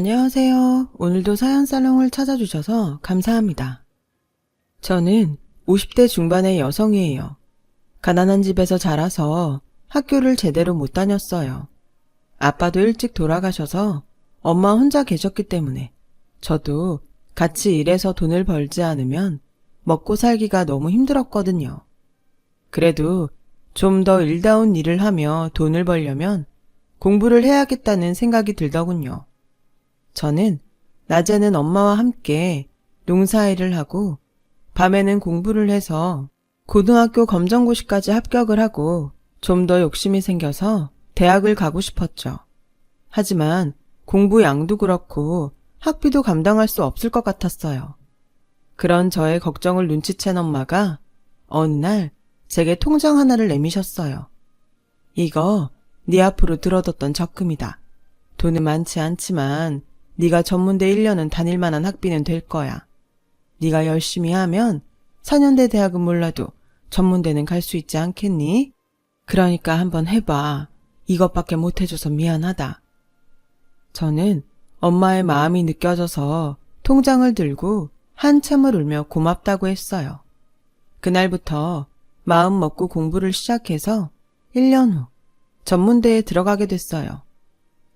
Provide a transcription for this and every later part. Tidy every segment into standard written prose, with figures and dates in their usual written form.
안녕하세요. 오늘도 사연살롱을 찾아주셔서 감사합니다. 저는 50대 중반의 여성이에요. 가난한 집에서 자라서 학교를 제대로 못 다녔어요. 아빠도 일찍 돌아가셔서 엄마 혼자 계셨기 때문에 저도 같이 일해서 돈을 벌지 않으면 먹고 살기가 너무 힘들었거든요. 그래도 좀 더 일다운 일을 하며 돈을 벌려면 공부를 해야겠다는 생각이 들더군요. 저는 낮에는 엄마와 함께 농사일을 하고 밤에는 공부를 해서 고등학교 검정고시까지 합격을 하고 좀 더 욕심이 생겨서 대학을 가고 싶었죠. 하지만 공부 양도 그렇고 학비도 감당할 수 없을 것 같았어요. 그런 저의 걱정을 눈치챈 엄마가 어느 날 제게 통장 하나를 내미셨어요. 이거 네 앞으로 들어뒀던 적금이다. 돈은 많지 않지만 네가 전문대 1년은 다닐 만한 학비는 될 거야. 네가 열심히 하면 4년대 대학은 몰라도 전문대는 갈 수 있지 않겠니? 그러니까 한번 해봐. 이것밖에 못해줘서 미안하다. 저는 엄마의 마음이 느껴져서 통장을 들고 한참을 울며 고맙다고 했어요. 그날부터 마음 먹고 공부를 시작해서 1년 후 전문대에 들어가게 됐어요.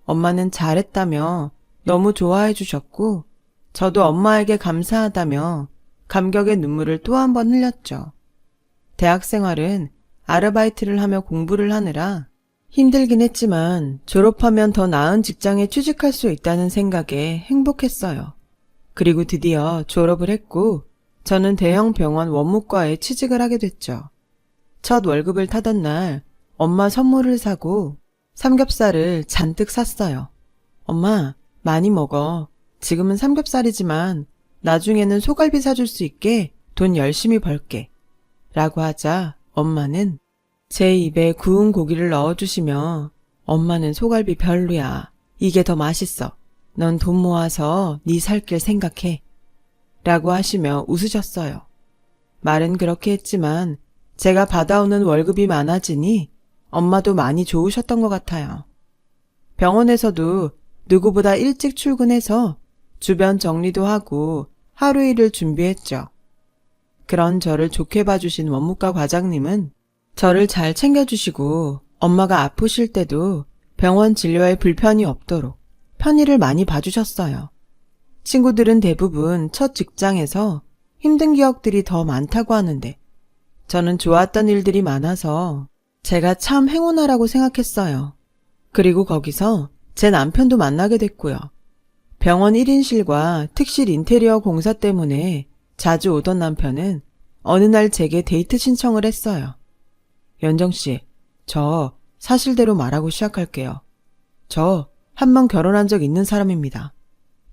엄마는 잘했다며 너무 좋아해 주셨고 저도 엄마에게 감사하다며 감격의 눈물을 또 한 번 흘렸죠. 대학 생활은 아르바이트를 하며 공부를 하느라 힘들긴 했지만 졸업하면 더 나은 직장에 취직할 수 있다는 생각에 행복했어요. 그리고 드디어 졸업을 했고 저는 대형 병원 원무과에 취직을 하게 됐죠. 첫 월급을 타던 날 엄마 선물을 사고 삼겹살을 잔뜩 샀어요. 엄마, 많이 먹어. 지금은 삼겹살이지만 나중에는 소갈비 사줄 수 있게 돈 열심히 벌게. 라고 하자 엄마는 제 입에 구운 고기를 넣어주시며 엄마는 소갈비 별로야. 이게 더 맛있어. 넌 돈 모아서 네 살 길 생각해. 라고 하시며 웃으셨어요. 말은 그렇게 했지만 제가 받아오는 월급이 많아지니 엄마도 많이 좋으셨던 것 같아요. 병원에서도 누구보다 일찍 출근해서 주변 정리도 하고 하루 일을 준비했죠. 그런 저를 좋게 봐주신 원무과 과장님은 저를 잘 챙겨주시고 엄마가 아프실 때도 병원 진료에 불편이 없도록 편의를 많이 봐주셨어요. 친구들은 대부분 첫 직장에서 힘든 기억들이 더 많다고 하는데 저는 좋았던 일들이 많아서 제가 참 행운아라고 생각했어요. 그리고 거기서 제 남편도 만나게 됐고요. 병원 1인실과 특실 인테리어 공사 때문에 자주 오던 남편은 어느 날 제게 데이트 신청을 했어요. 연정씨, 저 사실대로 말하고 시작할게요. 저 한 번 결혼한 적 있는 사람입니다.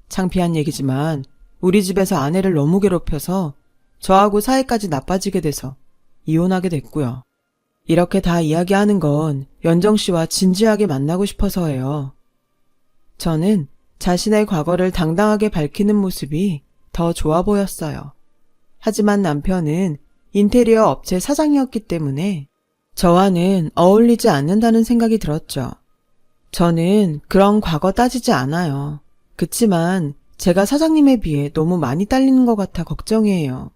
창피한 얘기지만 우리 집에서 아내를 너무 괴롭혀서 저하고 사이까지 나빠지게 돼서 이혼하게 됐고요. 이렇게 다 이야기하는 건 연정씨와 진지하게 만나고 싶어서예요. 저는 자신의 과거를 당당하게 밝히는 모습이 더 좋아 보였어요. 하지만 남편은 인테리어 업체 사장이었기 때문에 저와는 어울리지 않는다는 생각이 들었죠. 저는 그런 과거 따지지 않아요. 그치만 제가 사장님에 비해 너무 많이 딸리는 것 같아 걱정이에요.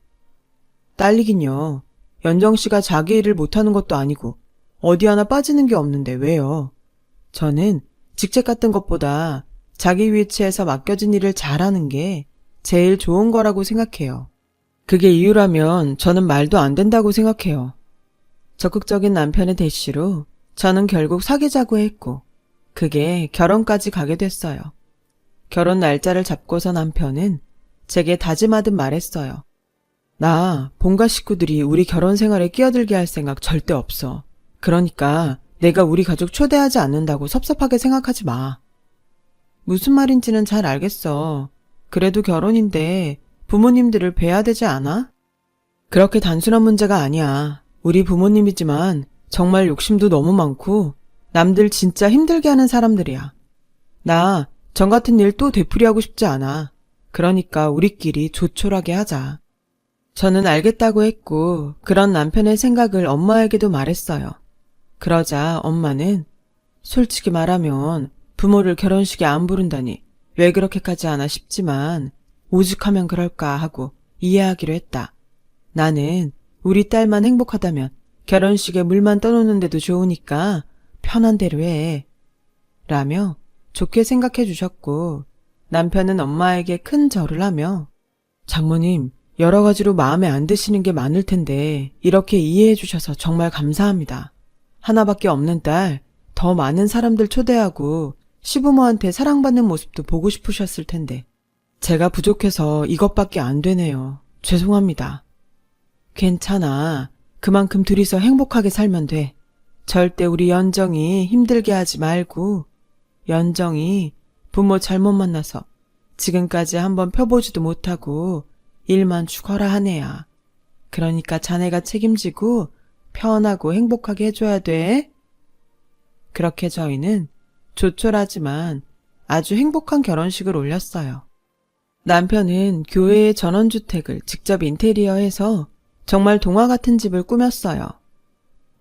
딸리긴요. 연정씨가 자기 일을 못하는 것도 아니고 어디 하나 빠지는 게 없는데 왜요? 저는 직책 같은 것보다 자기 위치에서 맡겨진 일을 잘하는 게 제일 좋은 거라고 생각해요. 그게 이유라면 저는 말도 안 된다고 생각해요. 적극적인 남편의 대시로 저는 결국 사귀자고 했고 그게 결혼까지 가게 됐어요. 결혼 날짜를 잡고서 남편은 제게 다짐하듯 말했어요. 나 본가 식구들이 우리 결혼 생활에 끼어들게 할 생각 절대 없어. 그러니까 내가 우리 가족 초대하지 않는다고 섭섭하게 생각하지 마. 무슨 말인지는 잘 알겠어. 그래도 결혼인데 부모님들을 뵈야 되지 않아? 그렇게 단순한 문제가 아니야. 우리 부모님이지만 정말 욕심도 너무 많고 남들 진짜 힘들게 하는 사람들이야. 나 전 같은 일 또 되풀이하고 싶지 않아. 그러니까 우리끼리 조촐하게 하자. 저는 알겠다고 했고 그런 남편의 생각을 엄마에게도 말했어요. 그러자 엄마는 솔직히 말하면 부모를 결혼식에 안 부른다니 왜 그렇게까지 하나 싶지만 오죽하면 그럴까 하고 이해하기로 했다. 나는 우리 딸만 행복하다면 결혼식에 물만 떠놓는데도 좋으니까 편한 대로 해. 라며 좋게 생각해 주셨고 남편은 엄마에게 큰 절을 하며 장모님, 여러 가지로 마음에 안 드시는 게 많을 텐데 이렇게 이해해 주셔서 정말 감사합니다. 하나밖에 없는 딸, 더 많은 사람들 초대하고 시부모한테 사랑받는 모습도 보고 싶으셨을 텐데 제가 부족해서 이것밖에 안 되네요. 죄송합니다. 괜찮아. 그만큼 둘이서 행복하게 살면 돼. 절대 우리 연정이 힘들게 하지 말고 연정이 부모 잘못 만나서 지금까지 한번 펴보지도 못하고 일만 죽어라 한 애야. 그러니까 자네가 책임지고 편하고 행복하게 해줘야 돼. 그렇게 저희는 조촐하지만 아주 행복한 결혼식을 올렸어요. 남편은 교회의 전원주택을 직접 인테리어해서 정말 동화 같은 집을 꾸몄어요.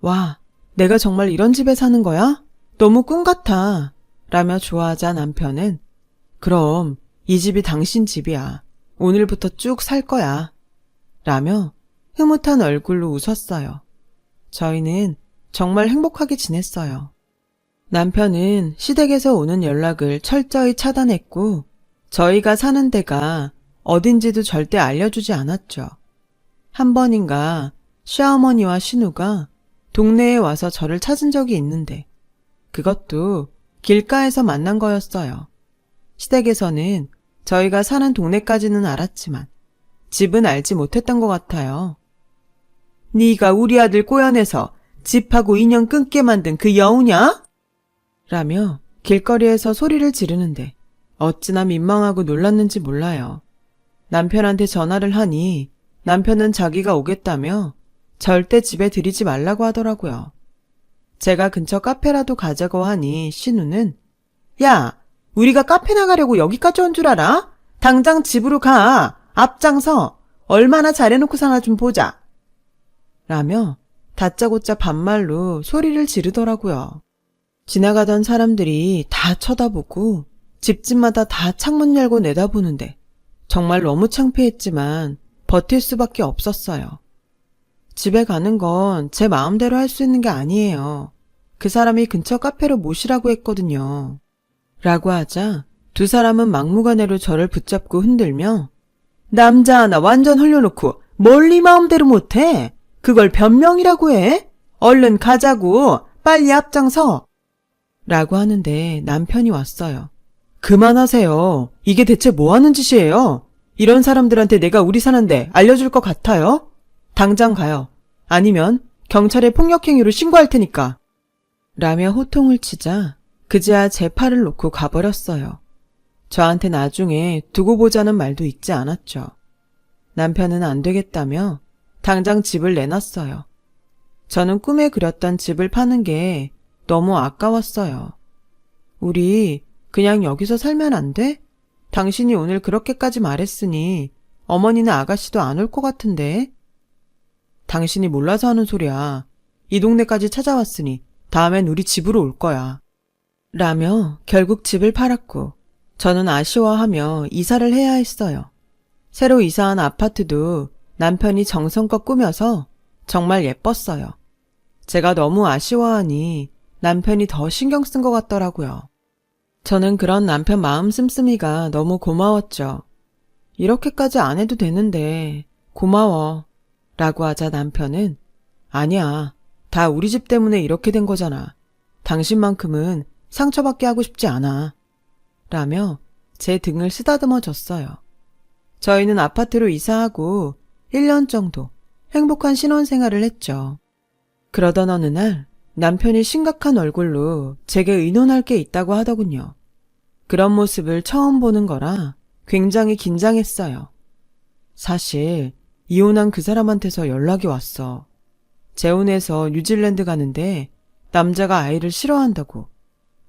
와, 내가 정말 이런 집에 사는 거야? 너무 꿈 같아. 라며 좋아하자 남편은 그럼 이 집이 당신 집이야. 오늘부터 쭉 살 거야. 라며 흐뭇한 얼굴로 웃었어요. 저희는 정말 행복하게 지냈어요. 남편은 시댁에서 오는 연락을 철저히 차단했고 저희가 사는 데가 어딘지도 절대 알려주지 않았죠. 한 번인가 시어머니와 신우가 동네에 와서 저를 찾은 적이 있는데 그것도 길가에서 만난 거였어요. 시댁에서는 저희가 사는 동네까지는 알았지만 집은 알지 못했던 것 같아요. 네가 우리 아들 꼬여내서 집하고 인연 끊게 만든 그 여우냐? 라며 길거리에서 소리를 지르는데 어찌나 민망하고 놀랐는지 몰라요. 남편한테 전화를 하니 남편은 자기가 오겠다며 절대 집에 들이지 말라고 하더라고요. 제가 근처 카페라도 가자고 하니 신우는 야, 우리가 카페 나가려고 여기까지 온 줄 알아? 당장 집으로 가. 앞장서. 얼마나 잘해놓고 사나 좀 보자. 라며 다짜고짜 반말로 소리를 지르더라고요. 지나가던 사람들이 다 쳐다보고 집집마다 다 창문 열고 내다보는데 정말 너무 창피했지만 버틸 수밖에 없었어요. 집에 가는 건 제 마음대로 할 수 있는 게 아니에요. 그 사람이 근처 카페로 모시라고 했거든요. 라고 하자 두 사람은 막무가내로 저를 붙잡고 흔들며 남자 하나 완전 헐려놓고 멀리 마음대로 못해? 그걸 변명이라고 해? 얼른 가자고. 빨리 앞장서. 라고 하는데 남편이 왔어요. 그만하세요. 이게 대체 뭐 하는 짓이에요? 이런 사람들한테 내가 우리 사는데 알려줄 것 같아요? 당장 가요. 아니면 경찰에 폭력행위로 신고할 테니까. 라며 호통을 치자 그제야 제 팔을 놓고 가버렸어요. 저한테 나중에 두고 보자는 말도 있지 않았죠. 남편은 안 되겠다며 당장 집을 내놨어요. 저는 꿈에 그렸던 집을 파는 게 너무 아까웠어요. 우리 그냥 여기서 살면 안 돼? 당신이 오늘 그렇게까지 말했으니 어머니는 아가씨도 안 올 것 같은데. 당신이 몰라서 하는 소리야. 이 동네까지 찾아왔으니 다음엔 우리 집으로 올 거야. 라며 결국 집을 팔았고 저는 아쉬워하며 이사를 해야 했어요. 새로 이사한 아파트도 남편이 정성껏 꾸며서 정말 예뻤어요. 제가 너무 아쉬워하니 남편이 더 신경 쓴 것 같더라고요. 저는 그런 남편 마음 씀씀이가 너무 고마웠죠. 이렇게까지 안 해도 되는데 고마워. 라고 하자 남편은 아니야. 다 우리 집 때문에 이렇게 된 거잖아. 당신만큼은 상처받게 하고 싶지 않아. 라며 제 등을 쓰다듬어 줬어요. 저희는 아파트로 이사하고 1년 정도 행복한 신혼생활을 했죠. 그러던 어느 날 남편이 심각한 얼굴로 제게 의논할 게 있다고 하더군요. 그런 모습을 처음 보는 거라 굉장히 긴장했어요. 사실 이혼한 그 사람한테서 연락이 왔어. 재혼해서 뉴질랜드 가는데 남자가 아이를 싫어한다고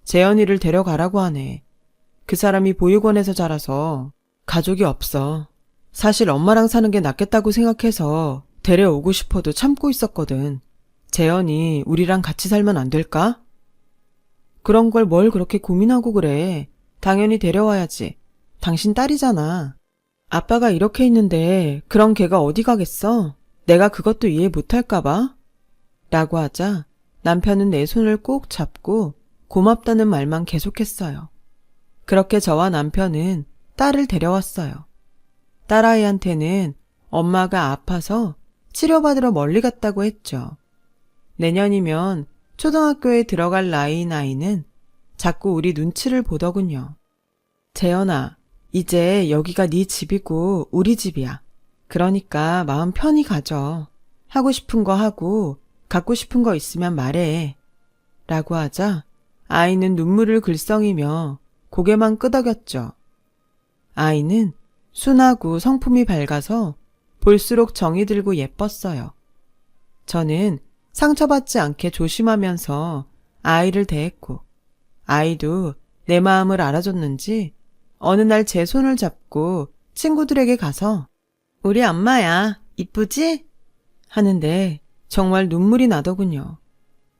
재현이를 데려가라고 하네. 그 사람이 보육원에서 자라서 가족이 없어. 사실 엄마랑 사는 게 낫겠다고 생각해서 데려오고 싶어도 참고 있었거든. 재현이 우리랑 같이 살면 안 될까? 그런 걸 뭘 그렇게 고민하고 그래. 당연히 데려와야지. 당신 딸이잖아. 아빠가 이렇게 있는데 그런 걔가 어디 가겠어? 내가 그것도 이해 못할까봐? 라고 하자 남편은 내 손을 꼭 잡고 고맙다는 말만 계속했어요. 그렇게 저와 남편은 딸을 데려왔어요. 딸아이한테는 엄마가 아파서 치료받으러 멀리 갔다고 했죠. 내년이면 초등학교에 들어갈 나이인 아이는 자꾸 우리 눈치를 보더군요. 재현아, 이제 여기가 네 집이고 우리 집이야. 그러니까 마음 편히 가져. 하고 싶은 거 하고 갖고 싶은 거 있으면 말해. 라고 하자 아이는 눈물을 글썽이며 고개만 끄덕였죠. 아이는 순하고 성품이 밝아서 볼수록 정이 들고 예뻤어요. 저는 상처받지 않게 조심하면서 아이를 대했고 아이도 내 마음을 알아줬는지 어느 날 제 손을 잡고 친구들에게 가서 우리 엄마야, 이쁘지? 하는데 정말 눈물이 나더군요.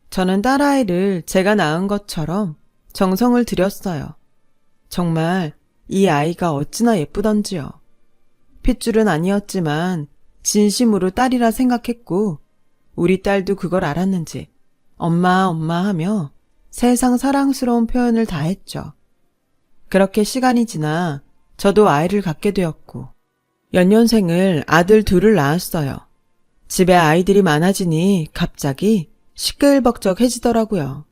저는 딸아이를 제가 낳은 것처럼 정성을 들였어요. 정말 이 아이가 어찌나 예쁘던지요. 핏줄은 아니었지만 진심으로 딸이라 생각했고 우리 딸도 그걸 알았는지 엄마 엄마 하며 세상 사랑스러운 표현을 다 했죠. 그렇게 시간이 지나 저도 아이를 갖게 되었고 연년생을 아들 둘을 낳았어요. 집에 아이들이 많아지니 갑자기 시끌벅적해지더라고요.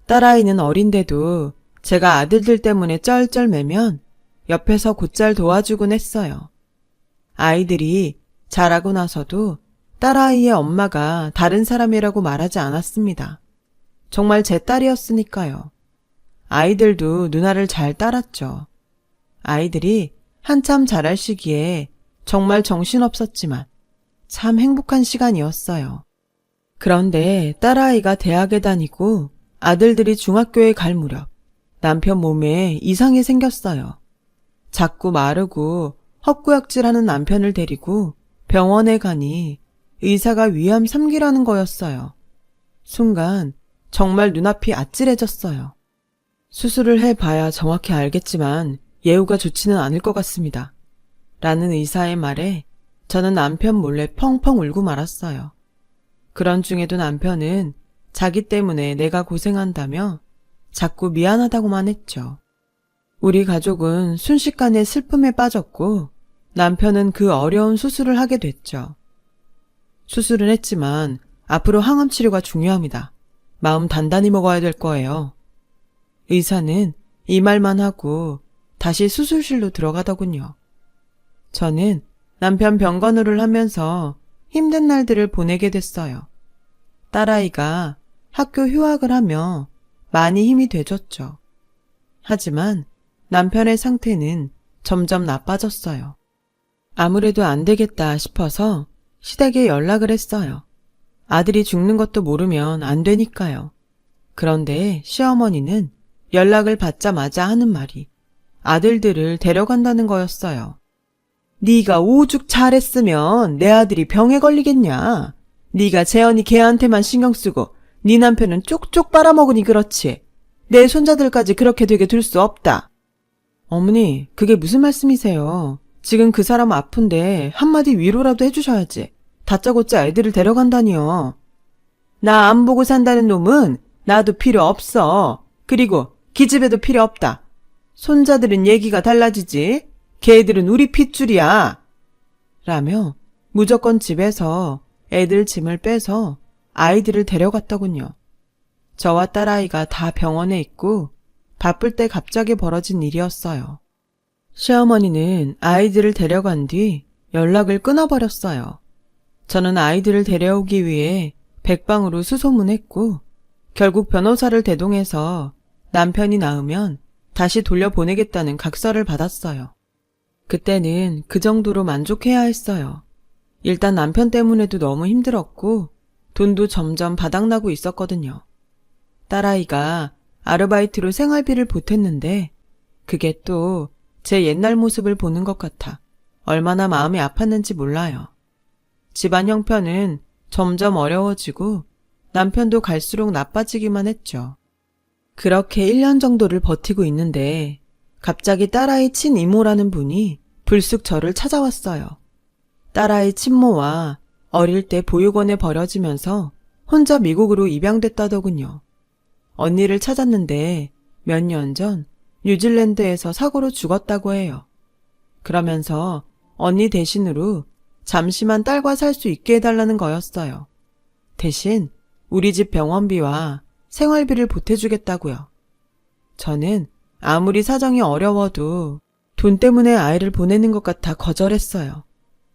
딸아이는 어린데도 제가 아들들 때문에 쩔쩔매면 옆에서 곧잘 도와주곤 했어요. 아이들이 자라고 나서도 딸아이의 엄마가 다른 사람이라고 말하지 않았습니다. 정말 제 딸이었으니까요. 아이들도 누나를 잘 따랐죠. 아이들이 한참 자랄 시기에 정말 정신없었지만 참 행복한 시간이었어요. 그런데 딸아이가 대학에 다니고 아들들이 중학교에 갈 무렵 남편 몸에 이상이 생겼어요. 자꾸 마르고 헛구역질하는 남편을 데리고 병원에 가니 의사가 위암 3기라는 거였어요. 순간 정말 눈앞이 아찔해졌어요. 수술을 해봐야 정확히 알겠지만 예후가 좋지는 않을 것 같습니다. 라는 의사의 말에 저는 남편 몰래 펑펑 울고 말았어요. 그런 중에도 남편은 자기 때문에 내가 고생한다며 자꾸 미안하다고만 했죠. 우리 가족은 순식간에 슬픔에 빠졌고 남편은 그 어려운 수술을 하게 됐죠. 수술은 했지만 앞으로 항암 치료가 중요합니다. 마음 단단히 먹어야 될 거예요. 의사는 이 말만 하고 다시 수술실로 들어가더군요. 저는 남편 병간호를 하면서 힘든 날들을 보내게 됐어요. 딸아이가 학교 휴학을 하며 많이 힘이 돼줬죠. 하지만 남편의 상태는 점점 나빠졌어요. 아무래도 안 되겠다 싶어서 시댁에 연락을 했어요. 아들이 죽는 것도 모르면 안 되니까요. 그런데 시어머니는 연락을 받자마자 하는 말이 아들들을 데려간다는 거였어요. 네가 오죽 잘했으면 내 아들이 병에 걸리겠냐. 네가 재현이 걔한테만 신경 쓰고 네 남편은 쪽쪽 빨아먹으니 그렇지. 내 손자들까지 그렇게 되게 둘 수 없다. 어머니, 그게 무슨 말씀이세요? 지금 그 사람 아픈데 한마디 위로라도 해주셔야지. 다짜고짜 애들을 데려간다니요. 나 안 보고 산다는 놈은 나도 필요 없어. 그리고 기집애도 필요 없다. 손자들은 얘기가 달라지지. 걔들은 우리 핏줄이야. 라며 무조건 집에서 애들 짐을 빼서 아이들을 데려갔더군요. 저와 딸아이가 다 병원에 있고 바쁠 때 갑자기 벌어진 일이었어요. 시어머니는 아이들을 데려간 뒤 연락을 끊어버렸어요. 저는 아이들을 데려오기 위해 백방으로 수소문했고 결국 변호사를 대동해서 남편이 낳으면 다시 돌려보내겠다는 각서를 받았어요. 그때는 그 정도로 만족해야 했어요. 일단 남편 때문에도 너무 힘들었고 돈도 점점 바닥나고 있었거든요. 딸아이가 아르바이트로 생활비를 보탰는데 그게 또 제 옛날 모습을 보는 것 같아 얼마나 마음이 아팠는지 몰라요. 집안 형편은 점점 어려워지고 남편도 갈수록 나빠지기만 했죠. 그렇게 1년 정도를 버티고 있는데 갑자기 딸아이 친이모라는 분이 불쑥 저를 찾아왔어요. 딸아이 친모와 어릴 때 보육원에 버려지면서 혼자 미국으로 입양됐다더군요. 언니를 찾았는데 몇 년 전 뉴질랜드에서 사고로 죽었다고 해요. 그러면서 언니 대신으로 잠시만 딸과 살 수 있게 해달라는 거였어요. 대신 우리 집 병원비와 생활비를 보태주겠다고요. 저는 아무리 사정이 어려워도 돈 때문에 아이를 보내는 것 같아 거절했어요.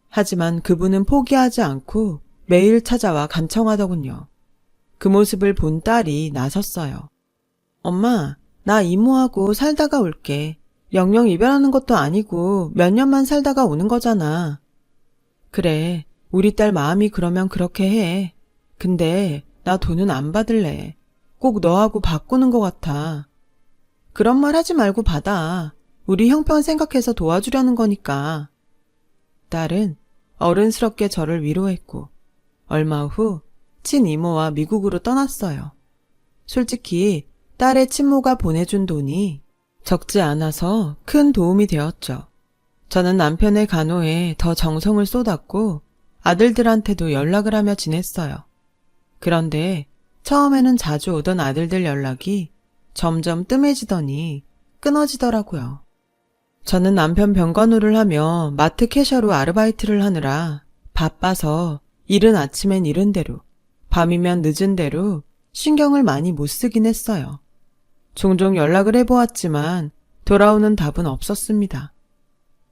하지만 그분은 포기하지 않고 매일 찾아와 간청하더군요. 그 모습을 본 딸이 나섰어요. 엄마, 나 이모하고 살다가 올게. 영영 이별하는 것도 아니고 몇 년만 살다가 오는 거잖아. 그래, 우리 딸 마음이 그러면 그렇게 해. 근데 나 돈은 안 받을래. 꼭 너하고 바꾸는 것 같아. 그런 말 하지 말고 받아. 우리 형편 생각해서 도와주려는 거니까. 딸은 어른스럽게 저를 위로했고 얼마 후 친이모와 미국으로 떠났어요. 솔직히 딸의 친모가 보내준 돈이 적지 않아서 큰 도움이 되었죠. 저는 남편의 간호에 더 정성을 쏟았고 아들들한테도 연락을 하며 지냈어요. 그런데 처음에는 자주 오던 아들들 연락이 점점 뜸해지더니 끊어지더라고요. 저는 남편 병간호를 하며 마트 캐셔로 아르바이트를 하느라 바빠서 이른 아침엔 이른 대로, 밤이면 늦은 대로 신경을 많이 못 쓰긴 했어요. 종종 연락을 해보았지만 돌아오는 답은 없었습니다.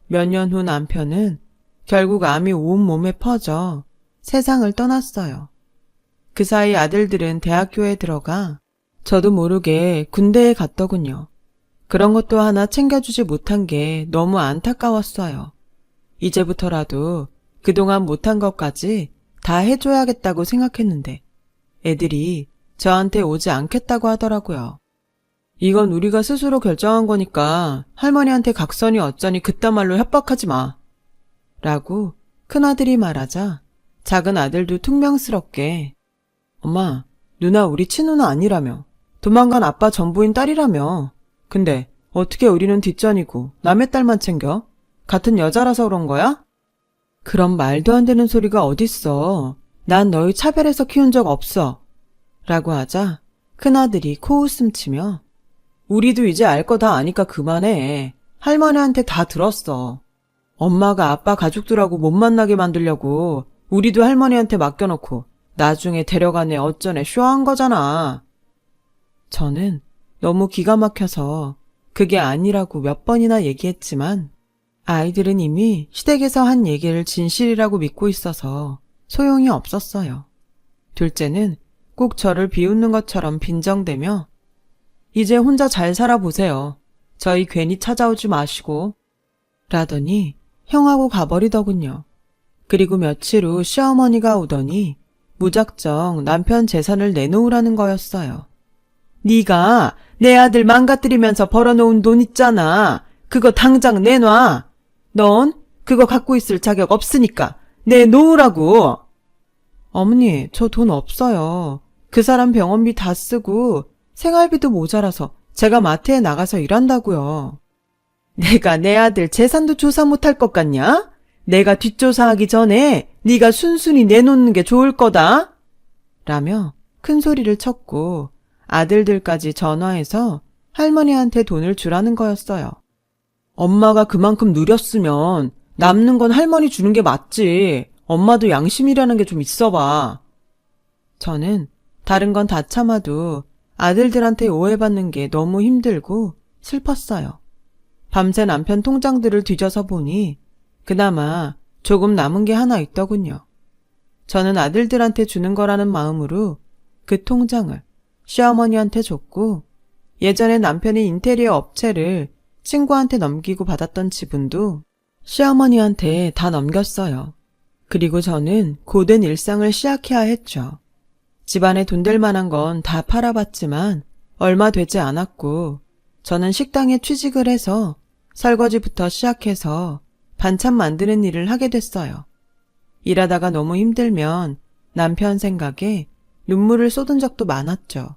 몇 년 후 남편은 결국 암이 온몸에 퍼져 세상을 떠났어요. 그 사이 아들들은 대학교에 들어가 저도 모르게 군대에 갔더군요. 그런 것도 하나 챙겨주지 못한 게 너무 안타까웠어요. 이제부터라도 그동안 못한 것까지 다 해줘야겠다고 생각했는데 애들이 저한테 오지 않겠다고 하더라고요. 이건 우리가 스스로 결정한 거니까 할머니한테 각선이 어쩌니 그딴 말로 협박하지 마. 라고 큰아들이 말하자 작은 아들도 퉁명스럽게 엄마, 누나 우리 친누나 아니라며. 도망간 아빠 전부인 딸이라며. 근데 어떻게 우리는 뒷전이고 남의 딸만 챙겨? 같은 여자라서 그런 거야? 그런 말도 안 되는 소리가 어딨어. 난 너희 차별해서 키운 적 없어. 라고 하자 큰아들이 코웃음 치며 우리도 이제 알 거 다 아니까 그만해. 할머니한테 다 들었어. 엄마가 아빠 가족들하고 못 만나게 만들려고 우리도 할머니한테 맡겨놓고 나중에 데려가네 어쩌네 쇼한 거잖아. 저는 너무 기가 막혀서 그게 아니라고 몇 번이나 얘기했지만 아이들은 이미 시댁에서 한 얘기를 진실이라고 믿고 있어서 소용이 없었어요. 둘째는 꼭 저를 비웃는 것처럼 빈정대며 이제 혼자 잘 살아보세요. 저희 괜히 찾아오지 마시고 라더니 형하고 가버리더군요. 그리고 며칠 후 시어머니가 오더니 무작정 남편 재산을 내놓으라는 거였어요. 네가 내 아들 망가뜨리면서 벌어놓은 돈 있잖아. 그거 당장 내놔. 넌 그거 갖고 있을 자격 없으니까 내놓으라고. 어머니, 저 돈 없어요. 그 사람 병원비 다 쓰고 생활비도 모자라서 제가 마트에 나가서 일한다고요. 내가 내 아들 재산도 조사 못할 것 같냐? 내가 뒷조사하기 전에 네가 순순히 내놓는 게 좋을 거다. 라며 큰 소리를 쳤고 아들들까지 전화해서 할머니한테 돈을 주라는 거였어요. 엄마가 그만큼 누렸으면 남는 건 할머니 주는 게 맞지. 엄마도 양심이라는 게 좀 있어봐. 저는 다른 건 다 참아도 아들들한테 오해받는 게 너무 힘들고 슬펐어요. 밤새 남편 통장들을 뒤져서 보니 그나마 조금 남은 게 하나 있더군요. 저는 아들들한테 주는 거라는 마음으로 그 통장을 시어머니한테 줬고 예전에 남편이 인테리어 업체를 친구한테 넘기고 받았던 지분도 시어머니한테 다 넘겼어요. 그리고 저는 고된 일상을 시작해야 했죠. 집안에 돈 될 만한 건 다 팔아봤지만 얼마 되지 않았고 저는 식당에 취직을 해서 설거지부터 시작해서 반찬 만드는 일을 하게 됐어요. 일하다가 너무 힘들면 남편 생각에 눈물을 쏟은 적도 많았죠.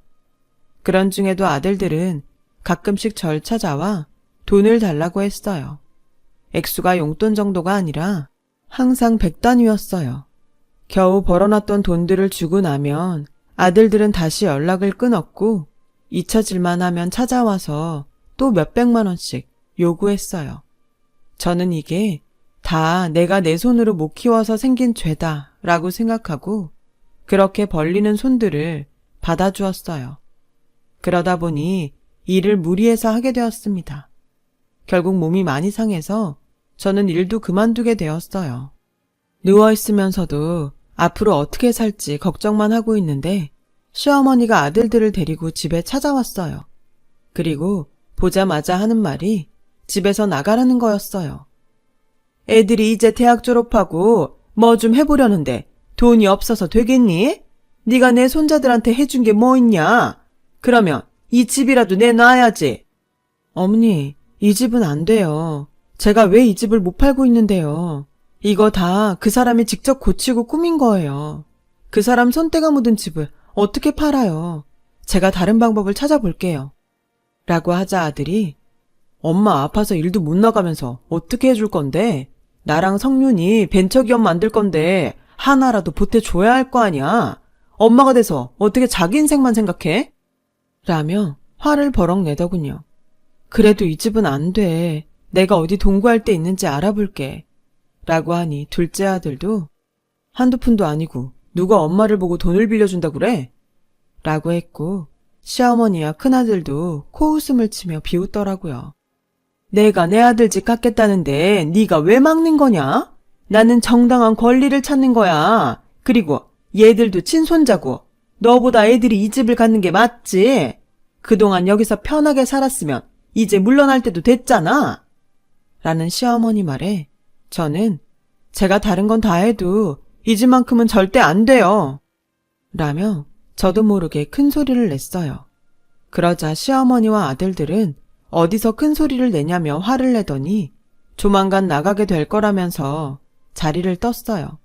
그런 중에도 아들들은 가끔씩 절 찾아와 돈을 달라고 했어요. 액수가 용돈 정도가 아니라 항상 100단위였어요. 겨우 벌어놨던 돈들을 주고 나면 아들들은 다시 연락을 끊었고 잊혀질만 하면 찾아와서 또 몇백만 원씩 요구했어요. 저는 이게 다 내가 내 손으로 못 키워서 생긴 죄다 라고 생각하고 그렇게 벌리는 손들을 받아주었어요. 그러다 보니 일을 무리해서 하게 되었습니다. 결국 몸이 많이 상해서 저는 일도 그만두게 되었어요. 누워있으면서도 앞으로 어떻게 살지 걱정만 하고 있는데 시어머니가 아들들을 데리고 집에 찾아왔어요. 그리고 보자마자 하는 말이 집에서 나가라는 거였어요. 애들이 이제 대학 졸업하고 뭐 좀 해보려는데 돈이 없어서 되겠니? 네가 내 손자들한테 해준 게 뭐 있냐? 그러면 이 집이라도 내놔야지. 어머니, 이 집은 안 돼요. 제가 왜 이 집을 못 팔고 있는데요. 이거 다 그 사람이 직접 고치고 꾸민 거예요. 그 사람 손때가 묻은 집을 어떻게 팔아요? 제가 다른 방법을 찾아볼게요. 라고 하자 아들이 엄마 아파서 일도 못 나가면서 어떻게 해줄 건데? 나랑 성윤이 벤처기업 만들 건데 하나라도 보태줘야 할 거 아니야? 엄마가 돼서 어떻게 자기 인생만 생각해? 라며 화를 버럭 내더군요. 그래도 이 집은 안 돼. 내가 어디 동구할 데 있는지 알아볼게. 라고 하니 둘째 아들도 한두 푼도 아니고 누가 엄마를 보고 돈을 빌려준다 그래? 라고 했고 시어머니와 큰아들도 코웃음을 치며 비웃더라고요. 내가 내 아들 집 갖겠다는데 네가 왜 막는 거냐? 나는 정당한 권리를 찾는 거야. 그리고 얘들도 친손자고 너보다 애들이 이 집을 갖는 게 맞지? 그동안 여기서 편하게 살았으면 이제 물러날 때도 됐잖아. 라는 시어머니 말에 저는 제가 다른 건 다 해도 이 집만큼은 절대 안 돼요. 라며 저도 모르게 큰 소리를 냈어요. 그러자 시어머니와 아들들은 어디서 큰 소리를 내냐며 화를 내더니 조만간 나가게 될 거라면서 자리를 떴어요.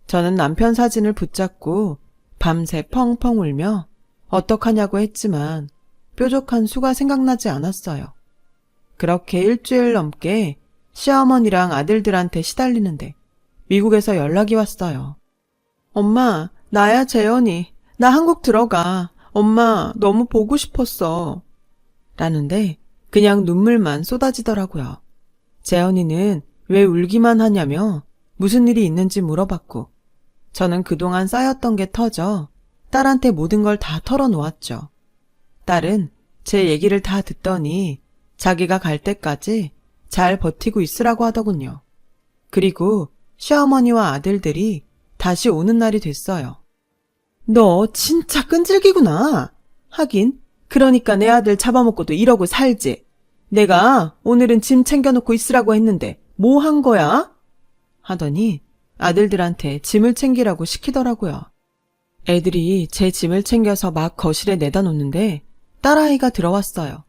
저는 남편 사진을 붙잡고 밤새 펑펑 울며 어떡하냐고 했지만 뾰족한 수가 생각나지 않았어요. 그렇게 일주일 넘게 시어머니랑 아들들한테 시달리는데 미국에서 연락이 왔어요. 엄마, 나야 재현이. 나 한국 들어가. 엄마, 너무 보고 싶었어. 라는데 그냥 눈물만 쏟아지더라고요. 재현이는 왜 울기만 하냐며 무슨 일이 있는지 물어봤고 저는 그동안 쌓였던 게 터져 딸한테 모든 걸 다 털어놓았죠. 딸은 제 얘기를 다 듣더니 자기가 갈 때까지 잘 버티고 있으라고 하더군요. 그리고 시어머니와 아들들이 다시 오는 날이 됐어요. 너 진짜 끈질기구나. 하긴 그러니까 내 아들 잡아먹고도 이러고 살지. 내가 오늘은 짐 챙겨놓고 있으라고 했는데 뭐 한 거야? 하더니 아들들한테 짐을 챙기라고 시키더라고요. 애들이 제 짐을 챙겨서 막 거실에 내다 놓는데 딸아이가 들어왔어요.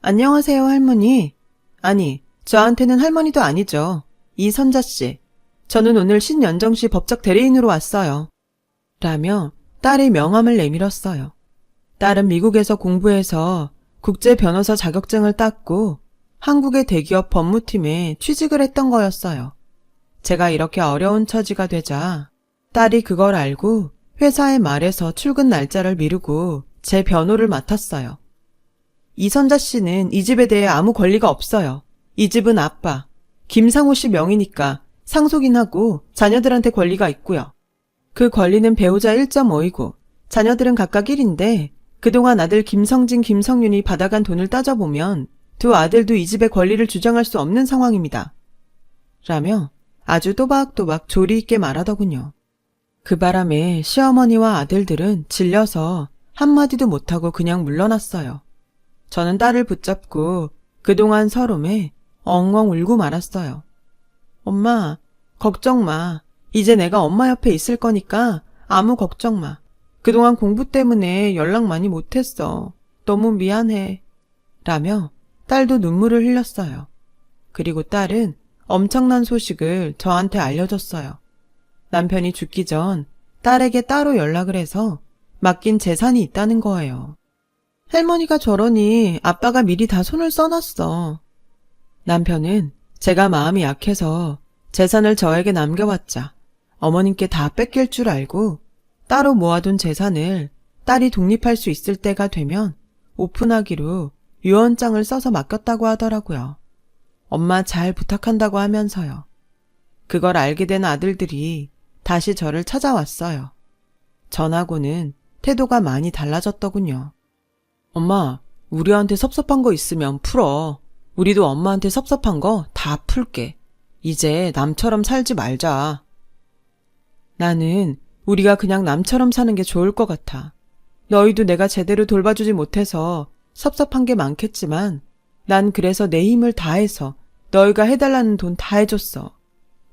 안녕하세요, 할머니. 아니, 저한테는 할머니도 아니죠. 이선자씨. 저는 오늘 신연정시 법적 대리인으로 왔어요. 라며 딸의 명함을 내밀었어요. 딸은 미국에서 공부해서 국제 변호사 자격증을 땄고 한국의 대기업 법무팀에 취직을 했던 거였어요. 제가 이렇게 어려운 처지가 되자 딸이 그걸 알고 회사에 말해서 출근 날짜를 미루고 제 변호를 맡았어요. 이선자 씨는 이 집에 대해 아무 권리가 없어요. 이 집은 아빠, 김상우 씨 명의니까 상속인하고 자녀들한테 권리가 있고요. 그 권리는 배우자 1.5이고 자녀들은 각각 1인데 그동안 아들 김성진, 김성윤이 받아간 돈을 따져보면 두 아들도 이 집의 권리를 주장할 수 없는 상황입니다. 라며 아주 또박또박 조리 있게 말하더군요. 그 바람에 시어머니와 아들들은 질려서 한마디도 못하고 그냥 물러났어요. 저는 딸을 붙잡고 그동안 서름에 엉엉 울고 말았어요. 엄마, 걱정 마. 이제 내가 엄마 옆에 있을 거니까 아무 걱정 마. 그동안 공부 때문에 연락 많이 못했어. 너무 미안해. 라며 딸도 눈물을 흘렸어요. 그리고 딸은 엄청난 소식을 저한테 알려줬어요. 남편이 죽기 전 딸에게 따로 연락을 해서 맡긴 재산이 있다는 거예요. 할머니가 저러니 아빠가 미리 다 손을 써놨어. 남편은 제가 마음이 약해서 재산을 저에게 남겨왔자 어머님께 다 뺏길 줄 알고 따로 모아둔 재산을 딸이 독립할 수 있을 때가 되면 오픈하기로 유언장을 써서 맡겼다고 하더라고요. 엄마 잘 부탁한다고 하면서요. 그걸 알게 된 아들들이 다시 저를 찾아왔어요. 전하고는 태도가 많이 달라졌더군요. 엄마, 우리한테 섭섭한 거 있으면 풀어. 우리도 엄마한테 섭섭한 거 다 풀게. 이제 남처럼 살지 말자. 나는 우리가 그냥 남처럼 사는 게 좋을 것 같아. 너희도 내가 제대로 돌봐주지 못해서 섭섭한 게 많겠지만 난 그래서 내 힘을 다해서 너희가 해달라는 돈 다 해줬어.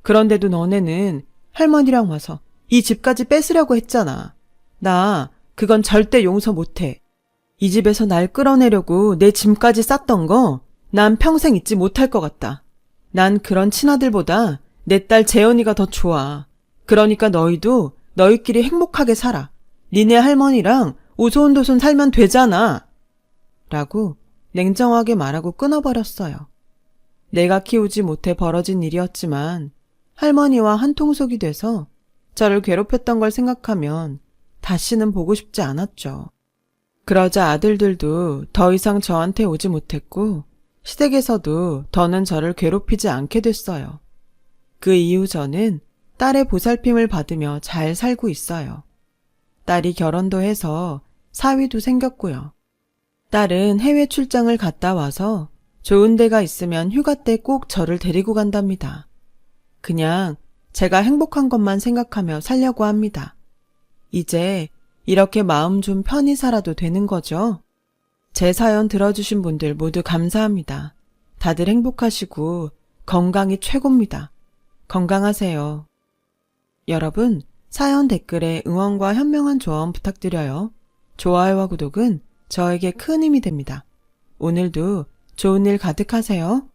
그런데도 너네는 할머니랑 와서 이 집까지 뺏으려고 했잖아. 나 그건 절대 용서 못해. 이 집에서 날 끌어내려고 내 짐까지 쌌던 거 난 평생 잊지 못할 것 같다. 난 그런 친아들보다 내 딸 재연이가 더 좋아. 그러니까 너희도 너희끼리 행복하게 살아. 니네 할머니랑 오손도손 살면 되잖아. 라고 냉정하게 말하고 끊어버렸어요. 내가 키우지 못해 벌어진 일이었지만 할머니와 한통속이 돼서 저를 괴롭혔던 걸 생각하면 다시는 보고 싶지 않았죠. 그러자 아들들도 더 이상 저한테 오지 못했고 시댁에서도 더는 저를 괴롭히지 않게 됐어요. 그 이후 저는 딸의 보살핌을 받으며 잘 살고 있어요. 딸이 결혼도 해서 사위도 생겼고요. 딸은 해외 출장을 갔다 와서 좋은 데가 있으면 휴가 때 꼭 저를 데리고 간답니다. 그냥 제가 행복한 것만 생각하며 살려고 합니다. 이제 이렇게 마음 좀 편히 살아도 되는 거죠? 제 사연 들어주신 분들 모두 감사합니다. 다들 행복하시고 건강이 최고입니다. 건강하세요. 여러분, 사연 댓글에 응원과 현명한 조언 부탁드려요. 좋아요와 구독은 저에게 큰 힘이 됩니다. 오늘도 좋은 일 가득하세요.